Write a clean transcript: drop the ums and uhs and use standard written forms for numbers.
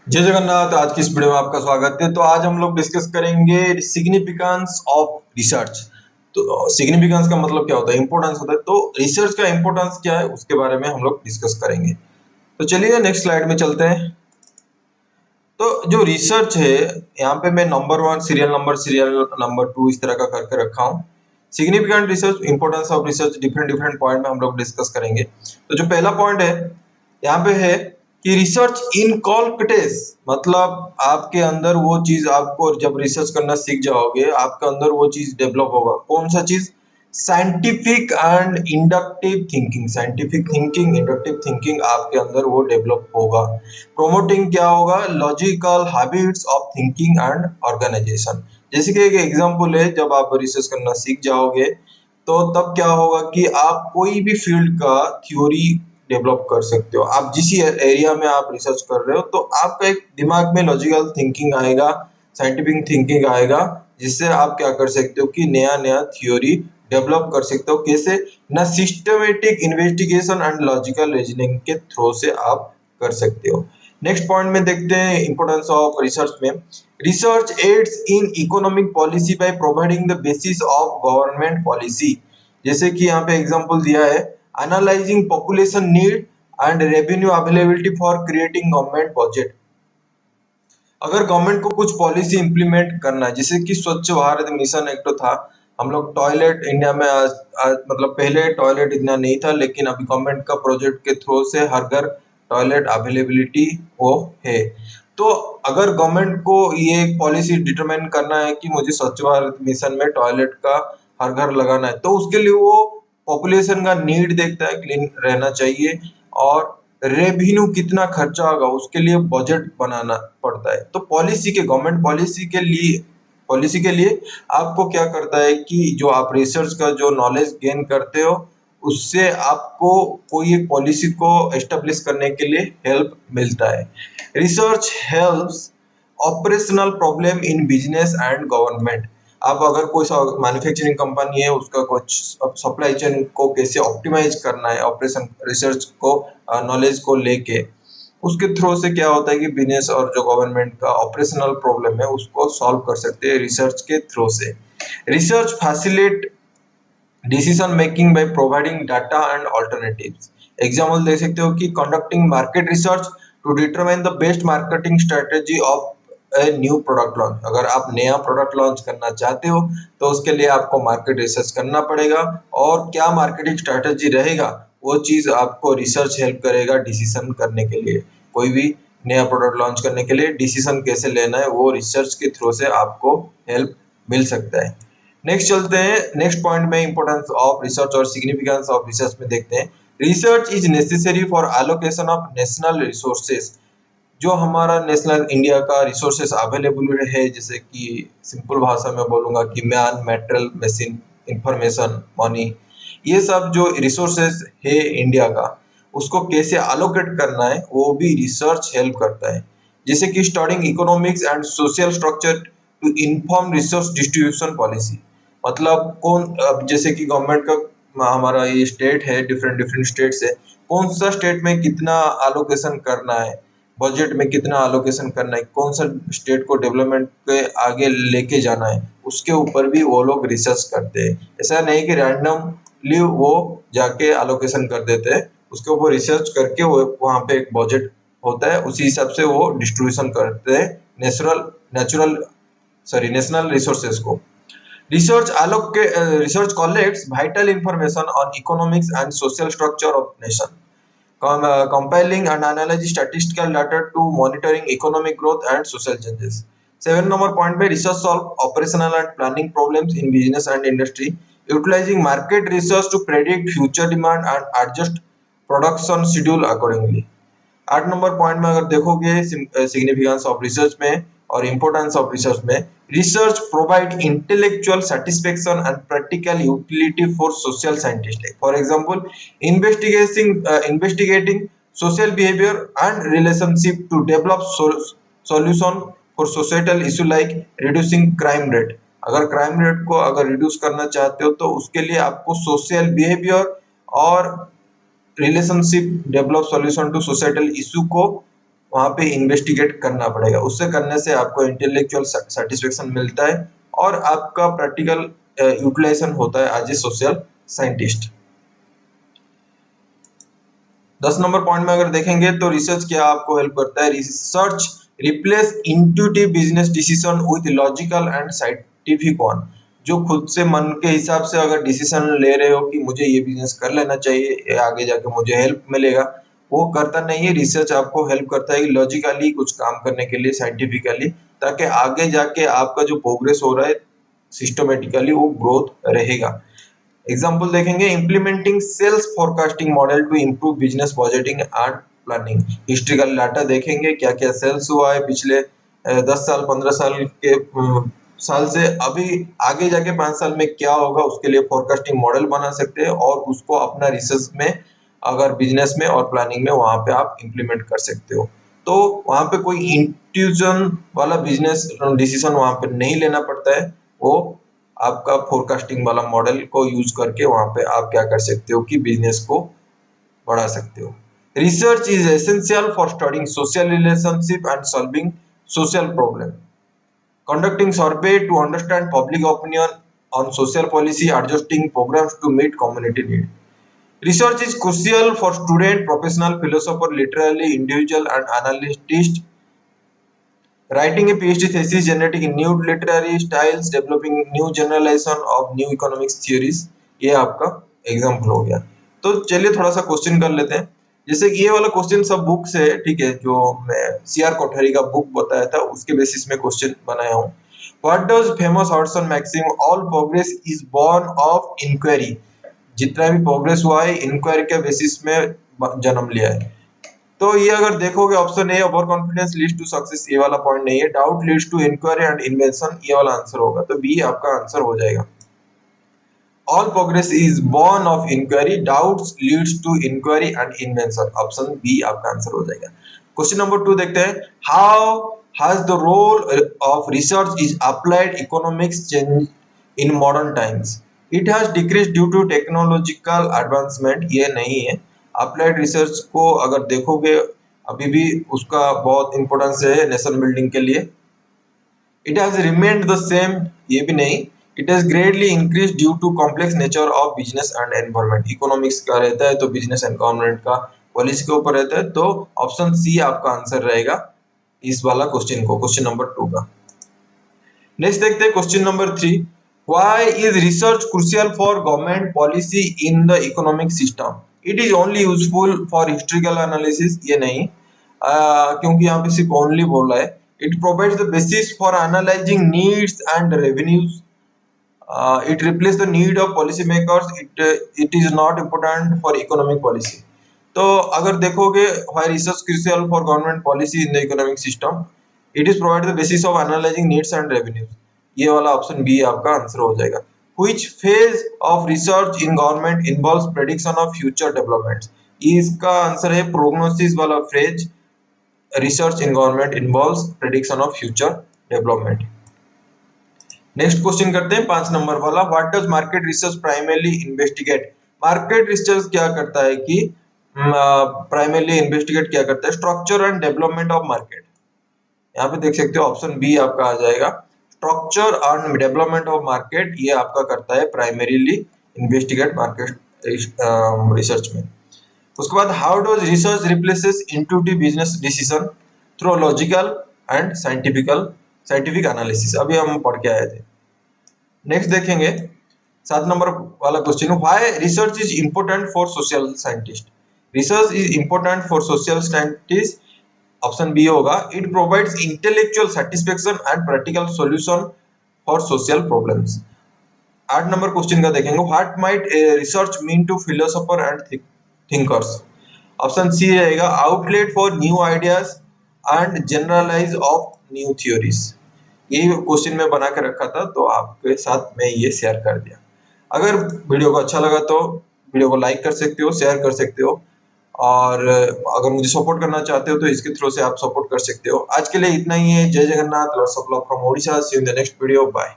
जय जगन्नाथ। आज की इस वीडियो में आपका स्वागत है। तो आज हम लोग डिस्कस करेंगे सिग्निफिकेंस ऑफ रिसर्च। तो सिग्निफिकेंस का मतलब क्या होता है, इंपॉर्टेंस होता है। तो रिसर्च का इंपॉर्टेंस क्या है उसके बारे में हम लोग डिस्कस करेंगे। तो चलिए नेक्स्ट स्लाइड में चलते हैं। तो जो रिसर्च है, यहाँ पे मैं नंबर 1 सीरियल नंबर 2 इस तरह का करके रखा हूँ। Significant research, importance of research, different different point में हम लोग डिस्कस करेंगे। तो जो पहला पॉइंट है यहाँ पे है कि रिसर्च इनकॉल्पटेस, मतलब आपके अंदर वो चीज, आपको जब रिसर्च करना सीख जाओगे आपके अंदर वो चीज डेवलप होगा। कौन सा चीज? Scientific and inductive thinking. Scientific thinking, inductive thinking आपके अंदर वो डेवलप होगा। प्रोमोटिंग क्या होगा? Logical habits of thinking and organisation. जैसे कि एक एग्जांपल है, जब आप रिसर्च करना सीख जाओगे तो तब क्या होगा कि आप कोई भी फील्ड का थ्योरी डेवलप कर सकते हो। आप जिस एरिया में आप रिसर्च कर रहे हो तो आपका एक दिमाग में लॉजिकल थिंकिंग आएगा, साइंटिफिक थिंकिंग आएगा, जिससे आप क्या कर सकते हो कि नया नया थ्योरी डेवलप कर सकते हो। कैसे? ना systematic investigation and logical reasoning के थ्रू से आप कर सकते हो। नेक्स्ट पॉइंट में देखते हैं इंपोर्टेंस ऑफ रिसर्च में। Research aids in economic policy by providing the basis of government policy. जैसे कि यहाँ पे एग्जांपल दिया है, analysing population need and revenue availability for creating government budget. अगर गवर्नमेंट को कुछ पॉलिसी इंप्लीमेंट करना है, जैसे कि स्वच्छ भारत मिशन एक तो था, हम लोग टॉयलेट इंडिया में आज मतलब पहले टॉयलेट इतना नहीं था, लेकिन अभी गवर्नमेंट का प्रोजेक्ट के थ्रू से हर घर टॉयलेट अवेलेबिलिटी वो है। तो अगर गवर्नमेंट को ये एक पॉलिसी डिटरमाइन करना है कि मुझे स्वच्छ भारत मिशन में टॉयलेट का हर घर लगाना है, तो उसके लिए वो पॉपुलेशन का नीड देखता है, क्लीन रहना चाहिए, और रेवेन्यू कितना खर्चा होगा उसके लिए बजट बनाना पड़ता है। तो पॉलिसी के, गवर्नमेंट पॉलिसी के लिए आपको क्या करता है कि जो आप रिसर्च का जो नॉलेज गेन करते हो उससे आपको कोई एक पॉलिसी को एस्टेब्लिश करने के लिए हेल्प मिलता है। Research helps operational problem in business and government. अब अगर कोई मैन्युफैक्चरिंग कंपनी है, उसका कुछ सप्लाई चेन को कैसे ऑप्टिमाइज करना है, ऑपरेशन रिसर्च को नॉलेज को लेके, उसके थ्रू से क्या होता है कि बिजनेस और जो गवर्नमेंट का ऑपरेशनल प्रॉब्लम है उसको सॉल्व कर सकते हैं रिसर्च के थ्रू से। Research facilitate decision making by providing data and alternatives. Example दे सकते हो कि conducting market research to determine the best marketing strategy of a new product launch. अगर आप नया प्रोडक्ट लॉन्च करना चाहते हो तो उसके लिए आपको मार्केट रिसर्च करना पड़ेगा, और क्या मार्केटिंग स्ट्रेटेजी रहेगा वो चीज आपको रिसर्च हेल्प करेगा डिसीजन करने के लिए। कोई भी नया प्रोडक्ट लॉन्च करने के लिए डिसीजन कैसे लेना है वो रिसर्च के थ्रू से आपको हेल्प मिल सकता है। नेक्स्ट चलते हैं, नेक्स्ट पॉइंट में इंपोर्टेंस ऑफ रिसर्च और सिग्निफिकेंस ऑफ रिसर्च में देखते हैं। Research is necessary for allocation of national resources. जो हमारा नेशनल इंडिया का रिसोर्सेज अवेलेबल है, जैसे कि सिंपल भाषा में बोलूंगा कि man, material, machine, information, money, ये सब जो रिसोर्सेज है इंडिया का, उसको कैसे अलोकेट करना है वो भी रिसर्च हेल्प करता है। जैसे कि studying economics and social structure to inform resource distribution policy. मतलब कौन, अब जैसे कि गवर्नमेंट का हमारा ये स्टेट है, डिफरेंट डिफरेंट स्टेट्स है, कौन सा स्टेट में कितना अलोकेशन करना है, बजट में कितना अलोकेशन करना है, कौन सा स्टेट को डेवलपमेंट पे आगे लेके जाना है, उसके ऊपर भी वो लोग रिसर्च करते हैं। ऐसा नहीं कि रैंडमली वो जाके अलोकेशन कर देते हैं, उसके ऊपर रिसर्च करके वो वहाँ पे एक बजट होता है, उसी हिसाब से वो डिस्ट्रीब्यूशन करते हैं natural natural sorry national resources को। Research collects vital information on economics and social structure of nation, compiling and analyzing statistical data to monitoring economic growth and social changes. 7 number point में research solve operational and planning problems in business and industry, utilizing market research to predict future demand and adjust production schedule accordingly. 8 number point में अगर देखोगे significance of research में और importance of research में, research provide intellectual satisfaction and practical utility for social scientist. For example, investigating social behaviour and relationship to develop solution for societal issue like reducing crime rate. अगर crime rate को अगर reduce करना चाहते हो तो उसके लिए आपको सोशल बिहेवियर और relationship develop solution to societal issue को वहां पे इन्वेस्टिगेट करना पड़ेगा। उससे करने से आपको इंटेलेक्चुअल सेटिस्फेक्शन मिलता है और आपका प्रैक्टिकल यूटिलाइजेशन होता है as a social scientist. 10 number point में अगर देखेंगे तो रिसर्च क्या आपको हेल्प करता है। Research replace intuitive business decision with logical and scientific one. जो खुद से मन के हिसाब से अगर डिसीजन ले रहे हो कि मुझे ये बिजनेस कर लेना चाहिए, ये आगे जाके मुझे हेल्प मिलेगा, वो करता नहीं है। रिसर्च आपको हेल्प करता है लॉजिकली कुछ काम करने के लिए, साइंटिफिकली, ताकि आगे जाके आपका जो प्रोग्रेस हो रहा है सिस्टमेटिकली वो ग्रोथ रहेगा। एग्जाम्पल देखेंगे, implementing sales forecasting model to improve business budgeting and planning. Historical data देखेंगे क्या क्या सेल्स हुआ है पिछले 10 साल 15 साल के साल से अभी आगे जाके 5 साल में क्या होगा, उसके लिए फोरकास्टिंग मॉडल बना सकते हैं और उसको अपना रिसर्च में अगर बिजनेस में और प्लानिंग में वहां पे आप इम्प्लीमेंट कर सकते हो। तो वहां पे कोई इंट्यूजन वाला बिजनेस डिसीजन वहां पे नहीं लेना पड़ता है, वो आपका फोरकास्टिंग वाला मॉडल को यूज करके वहां पे आप क्या कर सकते हो कि बिजनेस को बढ़ा सकते हो। Research is essential for studying social relationship and solving social problem. Conducting survey to understand public opinion on social policy, adjusting programs to meet community need. Research is crucial for student, professional, philosopher, literary, individual and analyst. Writing a PhD thesis, generating new literary styles, developing new generalization of new economics theories, ये आपका example हो गया। तो चलिए थोड़ा सा question कर लेते हैं। जैसे कि ये वाला क्वेश्चन सब बुक से, ठीक है, जो मैं CR कोठारी का बुक बताया था उसके बेसिस में क्वेश्चन बनाया हूँ। What does famous Hudson Maxim, all progress is born of inquiry. जितना भी प्रोग्रेस हुआ है इंक्वायरी के बेसिस में जन्म लिया है। तो ये अगर देखोगे option A overconfidence leads to success, ये वाला पॉइंट नहीं है। Doubt leads to inquiry and invention, ये वाला आंसर होगा, तो बी आपका आंसर हो जाएगा। All progress is born of inquiry, doubts leads to inquiry and invention, option B आपका आंसर हो जाएगा। क्वेश्चन नंबर 2 देखते हैं, how has the role of research is applied economics change in modern times. It has decrease due to technological advancement, ये नहीं है। Applied research को अगर देखोगे अभी भी उसका बहुत इंपॉर्टेंस है नेशन बिल्डिंग के लिए। It has remained the same, ये भी नहीं। It has greatly increase due to complex nature of business and environment. Economics का रहता है तो बिजनेस एंड गवर्नमेंट का पॉलिसी के ऊपर रहता है, तो ऑप्शन सी आपका आंसर रहेगा इस वाला क्वेश्चन को, क्वेश्चन नंबर 2 का। नेक्स्ट देखते हैं question number 3, why is research crucial for government policy in the economic system. It is only useful for historical analysis, ये नहीं, क्योंकि यहाँ पे सिर्फ ओनली बोला है। It provides the basis for analysing needs and revenues. It replaces the need of policy makers. It is not important for economic policy. तो अगर देखोगे why research crucial for government policy in the economic system, it is provide the basis of analyzing needs and revenues, ये वाला option B आपका answer हो जाएगा। Which phase of research in government involves prediction of future developments, इसका answer है prognosis वाला phrase. Research in government involves prediction of future development. Next question करते हैं 5 नंबर वाला, what does market research primarily investigate. Market research क्या करता है कि प्राइमरली इन्वेस्टिगेट क्या करता है, structure and development of market. यहाँ पे देख सकते हो ऑप्शन बी आपका आ जाएगा, structure and development of market, ये आपका करता है प्राइमरीली इन्वेस्टिगेट मार्केट रिसर्च में। उसके बाद how does research replaces intuitive business decision through logical and scientific analysis, अभी हम पढ़ के आए थे। नेक्स्ट देखेंगे 7 नंबर वाला question, why research is important for social scientist. Research is important for social scientist, option B होगा, it provides intellectual satisfaction and practical solution for social problems. 8 नंबर क्वेश्चन का देखेंगे, what might research mean to philosopher and thinkers. Option C रहेगा, outlet for new ideas and generalise of new theories. यही question में बना के रखा था तो आपके साथ मैं ये शेयर कर दिया। अगर वीडियो को अच्छा लगा तो वीडियो को लाइक कर सकते हो, शेयर कर सकते हो, और अगर मुझे सपोर्ट करना चाहते हो तो इसके थ्रू से आप सपोर्ट कर सकते हो। आज के लिए इतना ही है। जय Jagannath, lots of love from Odisha. See you in the next video, bye.